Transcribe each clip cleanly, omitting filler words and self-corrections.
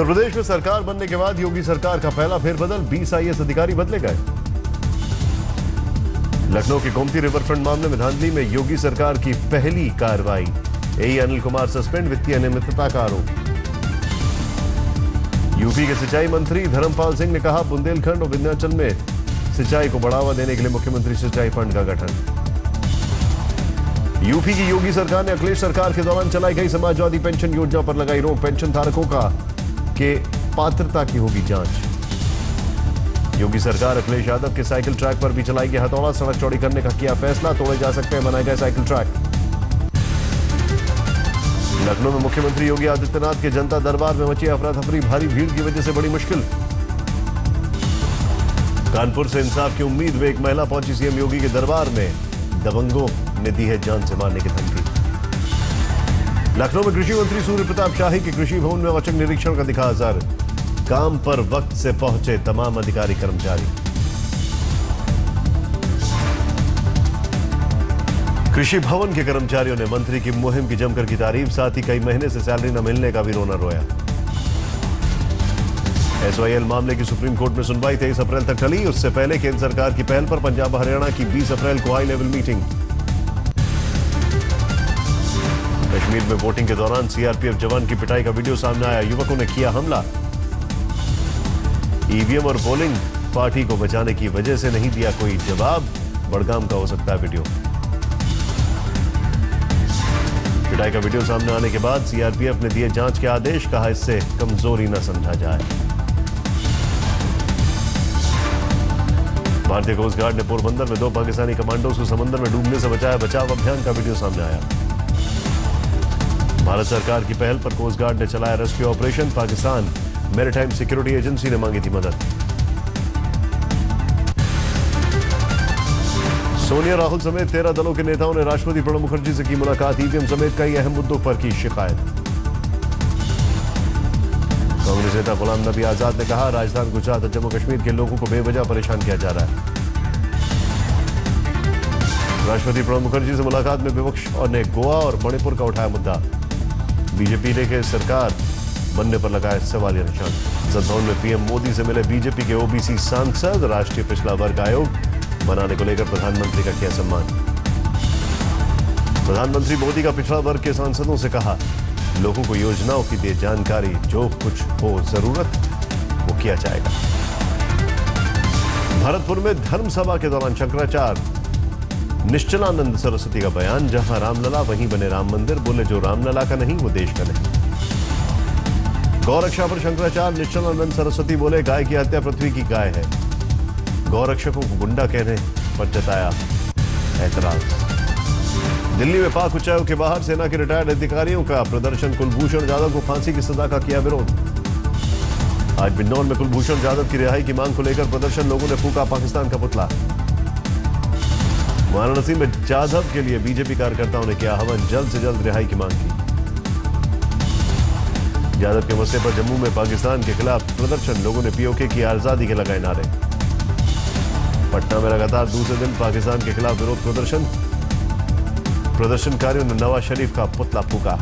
उत्तर प्रदेश में सरकार बनने के बाद योगी सरकार का पहला फेरबदल, 20 IAS अधिकारी बदले गए। लखनऊ के गोमती रिवरफ्रंट मामले में धांधली में योगी सरकार की पहली कार्रवाई, एई अनिल कुमार सस्पेंड, वित्तीय अनियमितता का आरोप। यूपी के सिंचाई मंत्री धर्मपाल सिंह ने कहा, बुंदेलखंड और विंध्याचल में सिंचाई को बढ़ावा देने के लिए मुख्यमंत्री सिंचाई फंड का गठन। यूपी की योगी सरकार ने अखिलेश सरकार के दौरान चलाई गई समाजवादी पेंशन योजना पर लगाई रोक, पेंशन धारकों के पात्रता की होगी जांच। योगी सरकार अखिलेश यादव के साइकिल ट्रैक पर भी चलाएगी हथौड़ा, सड़क चौड़ी करने का किया फैसला, तोड़े जा सकते हैं बनाए गए साइकिल ट्रैक। लखनऊ में मुख्यमंत्री योगी आदित्यनाथ के जनता दरबार में मची अफरा तफरी, भारी भीड़ की वजह से बड़ी मुश्किल। कानपुर से इंसाफ की उम्मीद में एक महिला पहुंची सीएम योगी के दरबार में, दबंगों ने दी है जान से मारने की धमकी। लखनऊ में कृषि मंत्री सूर्य प्रताप शाही के कृषि भवन में औचक निरीक्षण का दिखा असर, काम पर वक्त से पहुंचे तमाम अधिकारी कर्मचारी। कृषि भवन के कर्मचारियों ने मंत्री की मुहिम की जमकर की तारीफ, साथ ही कई महीने से सैलरी न मिलने का भी रोना रोया। SYL मामले की सुप्रीम कोर्ट में सुनवाई 23 अप्रैल तक टली, उससे पहले केंद्र सरकार की पहल पर पंजाब हरियाणा की 20 अप्रैल को हाई लेवल मीटिंग। कश्मीर में वोटिंग के दौरान CRPF जवान की पिटाई का वीडियो सामने आया, युवकों ने किया हमला। EVM और पोलिंग पार्टी को बचाने की वजह से नहीं दिया कोई जवाब, बड़गाम का हो सकता है वीडियो। पिटाई का वीडियो सामने आने के बाद CRPF ने दिए जांच के आदेश, कहा इससे कमजोरी न समझा जाए। भारतीय कोस्ट गार्ड ने पोरबंदर में 2 पाकिस्तानी कमांडोज को समंदर में डूबने से बचाया, बचाव अभियान का वीडियो सामने आया। भारत सरकार की पहल पर कोस्ट गार्ड ने चलाया rescue operation, Pakistan maritime security agency ने मांगी थी मदद। सोनिया राहुल समेत 13 दलों के नेताओं ने राष्ट्रपति प्रणब मुखर्जी से की मुलाकात, EVM समेत कई अहम मुद्दों पर की शिकायत। कांग्रेस नेता गुलाम नबी आजाद ने कहा, राजस्थान, गुजरात और जम्मू कश्मीर के लोगों को बेवजह परेशान किया जा रहा है। राष्ट्रपति प्रणब मुखर्जी से मुलाकात में विपक्ष ने गोवा और मणिपुर का उठाया मुद्दा, बीजेपी ने के सरकार बनने पर लगाया सवालिया निशान। संसद भवन में PM मोदी से मिले बीजेपी के OBC सांसद, राष्ट्रीय पिछड़ा वर्ग आयोग बनाने को लेकर प्रधानमंत्री का किया सम्मान। प्रधानमंत्री मोदी का पिछड़ा वर्ग के सांसदों से कहा, लोगों को योजनाओं की दे जानकारी, जो कुछ हो जरूरत वो किया जाएगा। भरतपुर में धर्म सभा के दौरान शंकराचार्य निश्चलानंद सरस्वती का बयान, जहां रामलला वहीं बने राम मंदिर, बोले जो रामलला का नहीं वो देश का नहीं। गौरक्षा पर शंकराचार्य निश्चलानंद सरस्वती बोले, गाय की हत्या पृथ्वी की गाय है। गौरक्षकों को गुंडा कहने पर जताया ऐतराज। दिल्ली में पाक उच्चायोग के बाहर सेना के रिटायर्ड अधिकारियों का प्रदर्शन, कुलभूषण जाधव को फांसी की सजा का किया विरोध। आज बिन्नौर में कुलभूषण जाधव की रिहाई की मांग को लेकर प्रदर्शन, लोगों ने फूका पाकिस्तान का पुतला। वाराणसी में जाधव के लिए बीजेपी कार्यकर्ताओं ने किया हवन, जल्द से जल्द रिहाई की मांग की। जाधव के मसले पर जम्मू में पाकिस्तान के खिलाफ प्रदर्शन, लोगों ने POK की आजादी के लगाए नारे। पटना में लगातार दूसरे दिन पाकिस्तान के खिलाफ विरोध प्रदर्शन, प्रदर्शनकारियों ने नवाज शरीफ का पुतला फूका।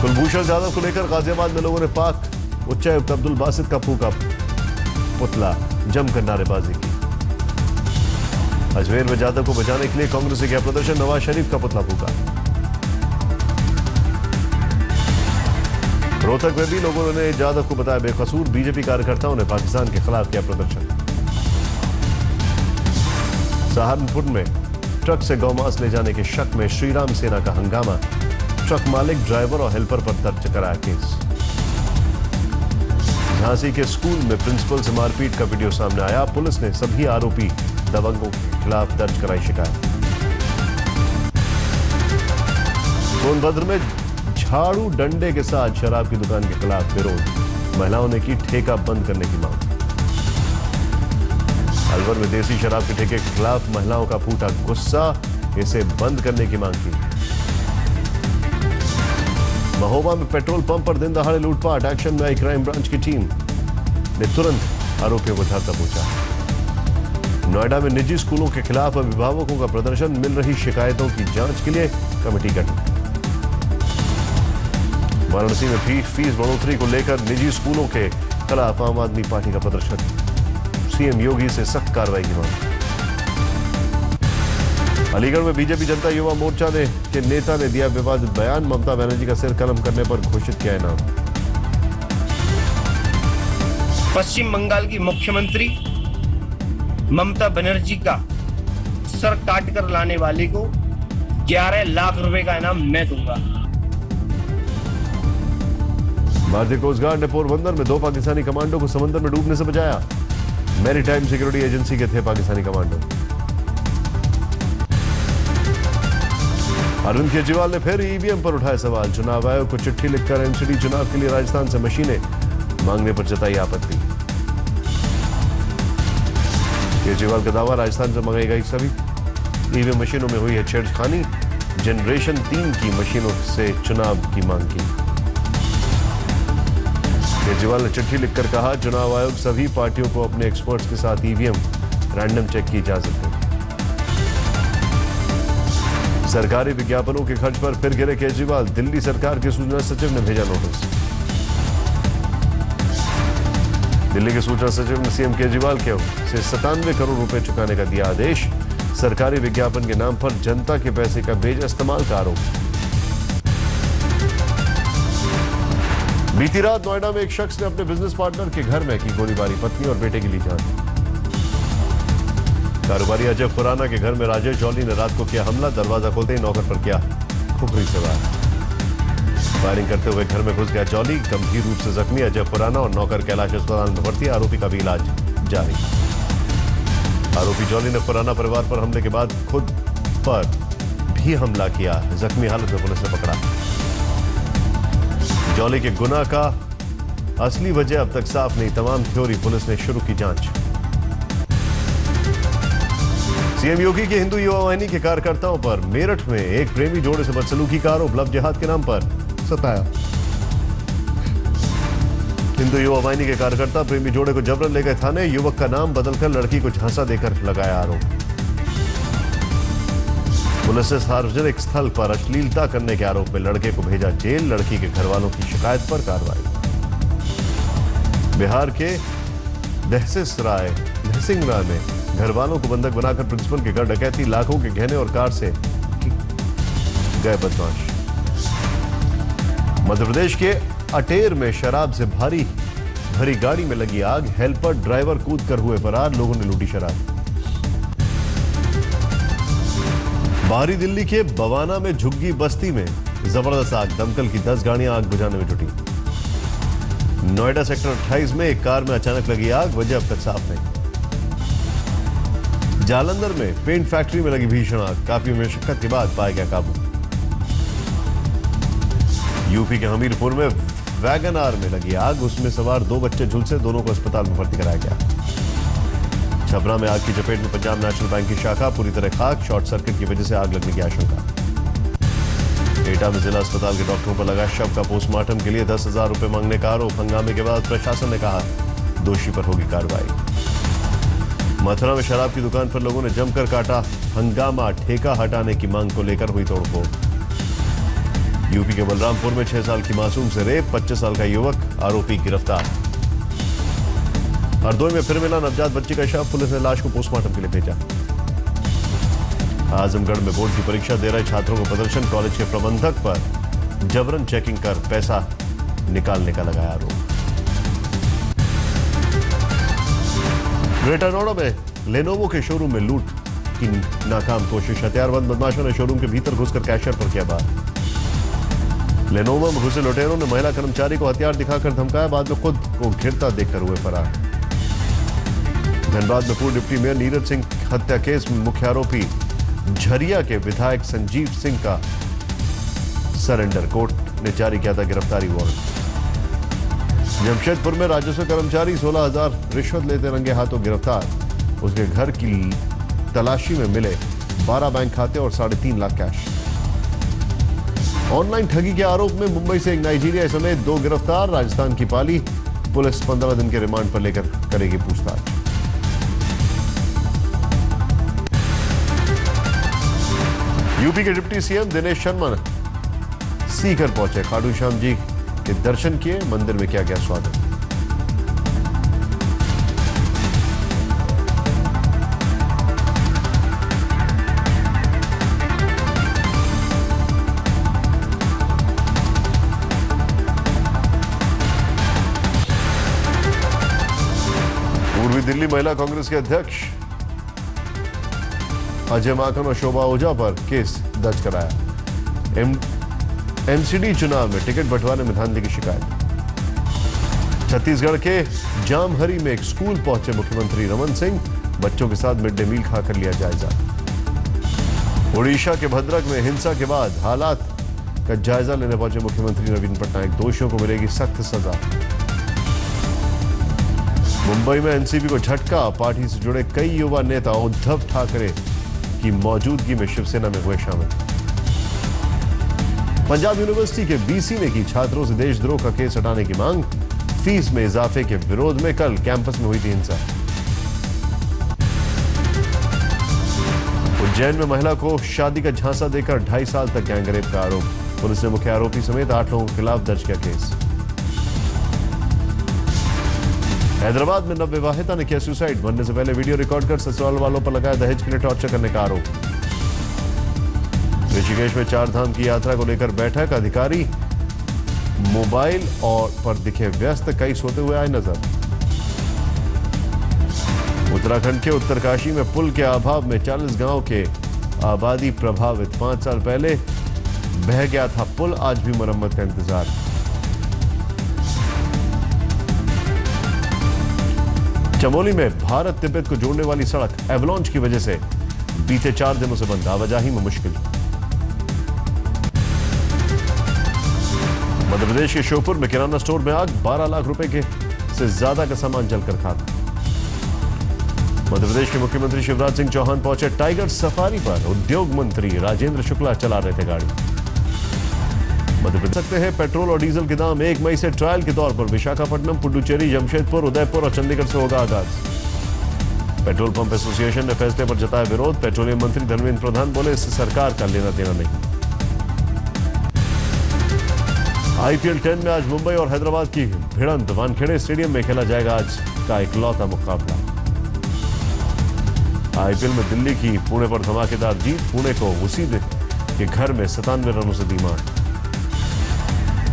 कुलभूषण जाधव को लेकर गाजियाबाद में लोगों ने पाक उच्चायुक्त अब्दुल बासित का फूका पुतला, जमकर नारेबाजी की। अजमेर में जाधव को बचाने के लिए कांग्रेस से किया प्रदर्शन, नवाज शरीफ का पुतला फूका। रोहतक में भी लोगों ने जाधव को बताया बेकसूर, बीजेपी कार्यकर्ताओं ने पाकिस्तान के खिलाफ किया प्रदर्शन। सहारनपुर में ट्रक से गौमांस ले जाने के शक में श्रीराम सेना का हंगामा, ट्रक मालिक, ड्राइवर और हेल्पर पर दर्ज कराया केस। झांसी के स्कूल में प्रिंसिपल से मारपीट का वीडियो सामने आया, पुलिस ने सभी आरोपी दबंगों के खिलाफ दर्ज कराई शिकायत। सोनभद्र में झाड़ू डंडे के साथ शराब की दुकान के खिलाफ विरोध, महिलाओं ने की ठेका बंद करने की मांग। अलवर में देसी शराब के ठेके के खिलाफ महिलाओं का फूटा गुस्सा, इसे बंद करने की मांग की। महोबा में पेट्रोल पंप पर दिन दहाड़े लूटपाट, एक्शन में आई क्राइम ब्रांच की टीम ने तुरंत आरोपियों को धर दबोचा। नोएडा में निजी स्कूलों के खिलाफ अभिभावकों का प्रदर्शन, मिल रही शिकायतों की जांच के लिए कमेटी गठित। वाराणसी में फीस बढ़ोतरी को लेकर निजी स्कूलों के खिलाफ आम आदमी पार्टी का प्रदर्शन, सीएम योगी से सख्त कार्रवाई की मांग। अलीगढ़ में बीजेपी जनता युवा मोर्चा के नेता ने दिया विवादित बयान, ममता बनर्जी का सिर कलम करने पर घोषित किया इनाम। पश्चिम बंगाल की मुख्यमंत्री ममता बनर्जी का सर काटकर लाने वाले को 11 लाख रुपए का इनाम मैं दूंगा। भारतीय कोस्ट गार्ड ने पोरबंदर में 2 पाकिस्तानी कमांडो को समंदर में डूबने से बचाया। मैरीटाइम सिक्योरिटी एजेंसी के थे पाकिस्तानी कमांडो। अरविंद केजरीवाल ने फिर ईवीएम पर उठाए सवाल, चुनाव आयोग को चिट्ठी लिखकर एमसीडी चुनाव के लिए राजस्थान से मशीनें मांगने पर जताई आपत्ति। केजरीवाल का दावा, राजस्थान से मंगाई गई सभी ईवीएम मशीनों में हुई है छेड़खानी, जनरेशन 3 की मशीनों से चुनाव की मांग की। केजरीवाल ने चिट्ठी लिखकर कहा, चुनाव आयोग सभी पार्टियों को अपने एक्सपर्ट्स के साथ ईवीएम रैंडम चेक की इजाजत दे। सरकारी विज्ञापनों के खर्च पर फिर गिरे केजरीवाल, दिल्ली सरकार के सूचना सचिव ने भेजा नोटिस। दिल्ली के सूचना सचिव ने सीएम केजरीवाल के से 97 करोड़ रुपए चुकाने का दिया आदेश। सरकारी विज्ञापन के नाम पर जनता के पैसे का बेजा इस्तेमाल का आरोप। बीती रात नोएडा में एक शख्स ने अपने बिजनेस पार्टनर के घर में की गोलीबारी, पत्नी और बेटे की ली जान। कारोबारी अजय खुराना के घर में राजेश जौली ने रात को किया हमला, दरवाजा खोलते ही नौकर पर किया खुपरी से वार। फायरिंग करते हुए घर में घुस गया जौली, गंभीर रूप से जख्मी अजय खुराना और नौकर कैलाश अस्पताल में भर्ती, आरोपी का भी इलाज जारी। आरोपी जौली ने खुराना परिवार पर हमले के बाद खुद पर भी हमला किया, जख्मी हालत में पुलिस ने पकड़ा। जौली के गुनाह का असली वजह अब तक साफ नहीं, तमाम थ्योरी पुलिस ने शुरू की जांच। सीएम योगी के हिंदू युवा वाहिनी के कार्यकर्ताओं पर मेरठ में एक प्रेमी जोड़े से बदसलूकी का आरोप, लव जिहाद के नाम पर सताया। हिंदू युवा वाहिनी के कार्यकर्ता प्रेमी जोड़े को जबरन ले गए थाने, युवक का नाम बदलकर लड़की को झांसा देकर लगाया आरोप। पुलिस ने सार्वजनिक स्थल पर अश्लीलता करने के आरोप में लड़के को भेजा जेल, लड़की के घर वालों की शिकायत पर कार्रवाई। बिहार के दहसिंगरा में घर वालों को बंधक बनाकर प्रिंसिपल के घर डकैती, लाखों के गहने और कार से गए बदमाश। मध्य प्रदेश के अटेर में शराब से भरी गाड़ी में लगी आग, हेल्पर ड्राइवर कूद कर हुए फरार, लोगों ने लूटी शराब। बाहरी दिल्ली के बवाना में झुग्गी बस्ती में जबरदस्त आग, दमकल की 10 गाड़ियां आग बुझाने में जुटी। नोएडा सेक्टर 28 में एक कार में अचानक लगी आग, वजह अब तक साफ नहीं। जालंधर में पेंट फैक्ट्री में लगी भीषण आग, काफी मशक्कत के बाद पाया गया काबू। यूपी के हमीरपुर में वैगन आर में लगी आग, उसमें सवार 2 बच्चे झुलसे, दोनों को अस्पताल में भर्ती कराया गया। छपरा में आग की चपेट में पंजाब नेशनल बैंक की शाखा, पूरी तरह खाक, शॉर्ट सर्किट की वजह से आग लगने की आशंका। एटा में जिला अस्पताल के डॉक्टरों पर लगा शव का पोस्टमार्टम के लिए 10,000 रुपए मांगने का आरोप, हंगामे के बाद प्रशासन ने कहा दोषी पर होगी कार्रवाई। मथुरा में शराब की दुकान पर लोगों ने जमकर काटा हंगामा, ठेका हटाने की मांग को लेकर हुई तोड़फोड़। यूपी के बलरामपुर में 6 साल की मासूम से रेप, 25 साल का युवक, आरोपी गिरफ्तार। हरदोई में फिर मिला नवजात बच्ची का शव, पुलिस ने लाश को पोस्टमार्टम के लिए भेजा। आजमगढ़ में बोर्ड की परीक्षा दे रहे छात्रों को प्रदर्शन, कॉलेज के प्रबंधक पर जबरन चेकिंग कर पैसा निकालने का लगाया आरोप। ग्रेटर नोएडा में लेनोवो के शोरूम में लूट की नाकाम कोशिश, हथियारबंद बदमाशों ने शोरूम के भीतर घुसकर कैशियर पर किया वार। लेनोवो में घुसे लुटेरों ने महिला कर्मचारी को हथियार दिखाकर धमकाया, बाद में खुद को घिरता देखकर हुए फरार। धनबाद में पूर्व डिप्टी मेयर नीरज सिंह हत्या केस में मुख्य आरोपी झरिया के विधायक संजीव सिंह का सरेंडर, कोर्ट ने जारी किया था गिरफ्तारी वारंट। जमशेदपुर में राजस्व कर्मचारी 16,000 रिश्वत लेते रंगे हाथों गिरफ्तार, उसके घर की तलाशी में मिले 12 बैंक खाते और 3.5 लाख कैश। ऑनलाइन ठगी के आरोप में मुंबई से एक नाइजीरिया समेत 2 गिरफ्तार, राजस्थान की पाली पुलिस 15 दिन के रिमांड पर लेकर करेगी पूछताछ। यूपी के डिप्टी सीएम दिनेश शर्मा सीकर पहुंचे, खाटू श्याम जी के दर्शन किए, मंदिर में किया गया स्वागत। पूर्वी दिल्ली महिला कांग्रेस के अध्यक्ष अजय माकन और शोभा ओझा पर केस दर्ज कराया। एमसीडी चुनाव में टिकट बंटवारे में धांधली की शिकायत। छत्तीसगढ़ के जामहरी में एक स्कूल पहुंचे मुख्यमंत्री रमन सिंह, बच्चों के साथ मिड डे मील खाकर लिया जायजा। ओडिशा के भद्रक में हिंसा के बाद हालात का जायजा लेने पहुंचे मुख्यमंत्री नवीन पटनायक, दोषियों को मिलेगी सख्त सजा। मुंबई में एनसीपी को झटका, पार्टी से जुड़े कई युवा नेता उद्धव ठाकरे की मौजूदगी में शिवसेना में हुए शामिल। पंजाब यूनिवर्सिटी के बीसी ने की छात्रों से देशद्रोह का केस हटाने की मांग। फीस में इजाफे के विरोध में कल कैंपस में हुई थी हिंसा। उज्जैन में महिला को शादी का झांसा देकर 2.5 साल तक गैंगरेप का आरोप। पुलिस ने मुख्य आरोपी समेत 8 लोगों के खिलाफ दर्ज किया केस। हैदराबाद में नवविवाहिता ने किया सुसाइड, मरने से पहले वीडियो रिकॉर्ड कर ससुराल वालों पर लगाया दहेज के लिए टॉर्चर करने का आरोप। ऋषिकेश में 4 धाम की यात्रा को लेकर बैठक, अधिकारी मोबाइल और पर दिखे व्यस्त, कई सोते हुए आए नजर। उत्तराखंड के उत्तरकाशी में पुल के अभाव में 40 गांव के आबादी प्रभावित। 5 साल पहले बह गया था पुल, आज भी मरम्मत का इंतजार। चमोली में भारत तिब्बत को जोड़ने वाली सड़क एवलॉन्च की वजह से बीते 4 दिनों से बंद, आवाजाही में मुश्किल। मध्य प्रदेश के श्योपुर में किराना स्टोर में आग, 12 लाख रुपए के से ज्यादा का सामान जलकर खाक। मध्य प्रदेश के मुख्यमंत्री शिवराज सिंह चौहान पहुंचे टाइगर सफारी पर, उद्योग मंत्री राजेंद्र शुक्ला चला रहे थे गाड़ी। मध्य प्रदेश सकते हैं पेट्रोल और डीजल के दाम 1 मई से ट्रायल के तौर पर विशाखापट्टनम, पुडुचेरी, जमशेदपुर, उदयपुर और चंडीगढ़ से होगा आगाज। पेट्रोल पंप एसोसिएशन ने फैसले पर जताया विरोध। पेट्रोलियम मंत्री धर्मेंद्र प्रधान बोले, इससे सरकार का लेना देना नहीं। आईपीएल 10 में आज मुंबई और हैदराबाद की भिड़ंत, वानखेड़े स्टेडियम में खेला जाएगा आज का इकलौता मुकाबला। आईपीएल में दिल्ली की पुणे पर धमाकेदार जीत, पुणे को उसी के घर में 97 रनों से दी मात।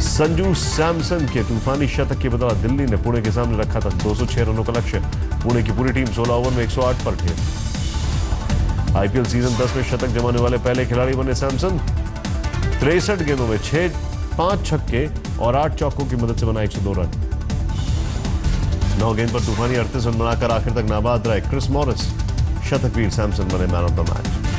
संजू सैमसन के तूफानी शतक की बदौलत दिल्ली ने पुणे के सामने रखा था 206 रनों का लक्ष्य। पुणे की पूरी टीम 16 ओवर में 108 पर ढेर। आईपीएल सीजन 10 में शतक जमाने वाले पहले खिलाड़ी बने सैमसन। 63 गेंदों में 5 छक्के और 8 चौकों की मदद से बना 102 रन। 9 गेंद पर तूफानी 38 रन बनाकर आखिर तक नाबाद रहे क्रिस मॉरिस। शतकवीर सैमसन बने मैन ऑफ द मैच।